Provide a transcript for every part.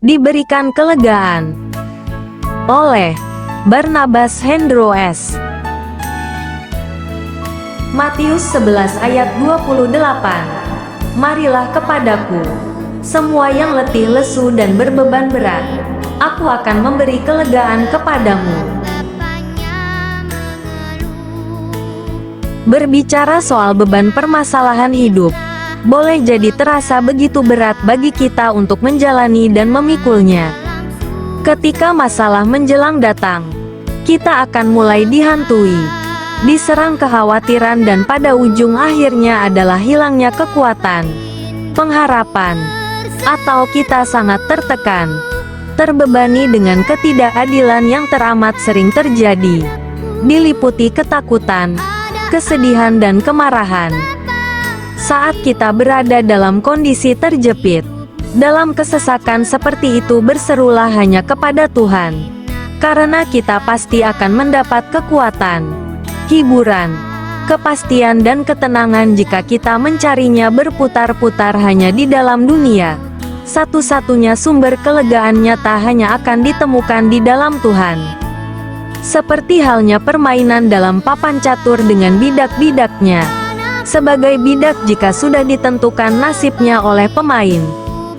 diberikan kelegaan oleh Barnabas Hendro S. Matius 11 ayat 28. Marilah kepadaku, semua yang letih lesu dan berbeban berat, aku akan memberi kelegaan kepadamu. Berbicara soal beban permasalahan hidup, boleh jadi terasa begitu berat bagi kita untuk menjalani dan memikulnya. Ketika masalah menjelang datang, kita akan mulai dihantui, diserang kekhawatiran, dan pada ujung akhirnya adalah hilangnya kekuatan, pengharapan, atau kita sangat tertekan, terbebani dengan ketidakadilan yang teramat sering terjadi, diliputi ketakutan, kesedihan, dan kemarahan. Saat kita berada dalam kondisi terjepit, dalam kesesakan seperti itu, berserulah hanya kepada Tuhan, karena kita pasti akan mendapat kekuatan, hiburan, kepastian, dan ketenangan jika kita mencarinya berputar-putar hanya di dalam dunia. Satu-satunya sumber kelegaan nyata hanya akan ditemukan di dalam Tuhan. Seperti halnya permainan dalam papan catur dengan bidak-bidaknya. Sebagai bidak, jika sudah ditentukan nasibnya oleh pemain,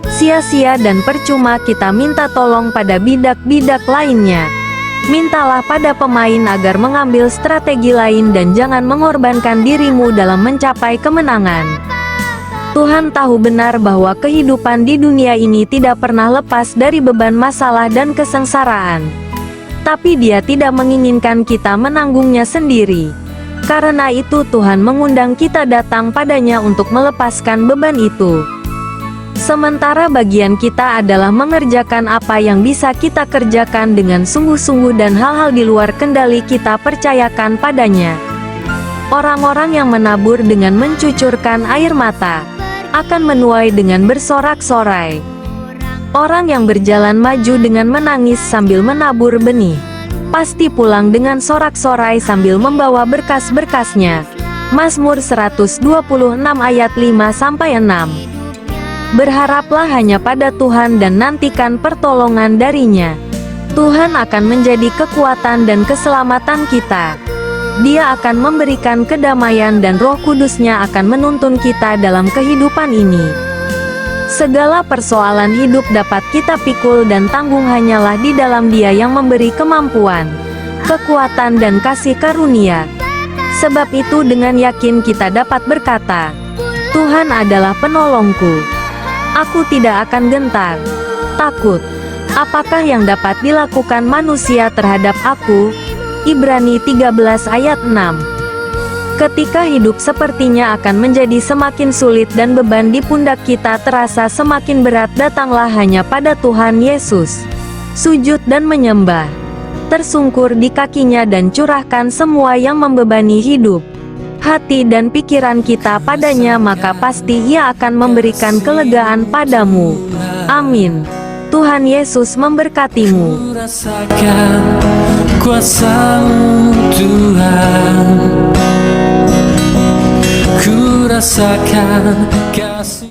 sia-sia dan percuma kita minta tolong pada bidak-bidak lainnya. Mintalah pada pemain agar mengambil strategi lain dan jangan mengorbankan dirimu dalam mencapai kemenangan. Tuhan tahu benar bahwa kehidupan di dunia ini tidak pernah lepas dari beban masalah dan kesengsaraan. Tapi Dia tidak menginginkan kita menanggungnya sendiri. Karena itu Tuhan mengundang kita datang padanya untuk melepaskan beban itu. Sementara bagian kita adalah mengerjakan apa yang bisa kita kerjakan dengan sungguh-sungguh, dan hal-hal di luar kendali kita percayakan padanya. Orang-orang yang menabur dengan mencucurkan air mata akan menuai dengan bersorak-sorai. Orang yang berjalan maju dengan menangis sambil menabur benih, pasti pulang dengan sorak-sorai sambil membawa berkas-berkasnya. Mazmur 126 ayat 5-6. Berharaplah hanya pada Tuhan dan nantikan pertolongan darinya. Tuhan akan menjadi kekuatan dan keselamatan kita. Dia akan memberikan kedamaian dan Roh Kudus-Nya akan menuntun kita dalam kehidupan ini. Segala persoalan hidup dapat kita pikul dan tanggung hanyalah di dalam Dia yang memberi kemampuan, kekuatan, dan kasih karunia. Sebab itu dengan yakin kita dapat berkata, Tuhan adalah penolongku. Aku tidak akan gentar, takut. Apakah yang dapat dilakukan manusia terhadap aku? Ibrani 13 ayat 6. Ketika hidup sepertinya akan menjadi semakin sulit dan beban di pundak kita terasa semakin berat, datanglah hanya pada Tuhan Yesus. Sujud dan menyembah. Tersungkur di kakinya dan curahkan semua yang membebani hidup, hati dan pikiran kita padanya, maka pasti Ia akan memberikan kelegaan padamu. Amin. Tuhan Yesus memberkatimu. Rasakan kuasa-Mu Tuhan, ku rasakan kasih.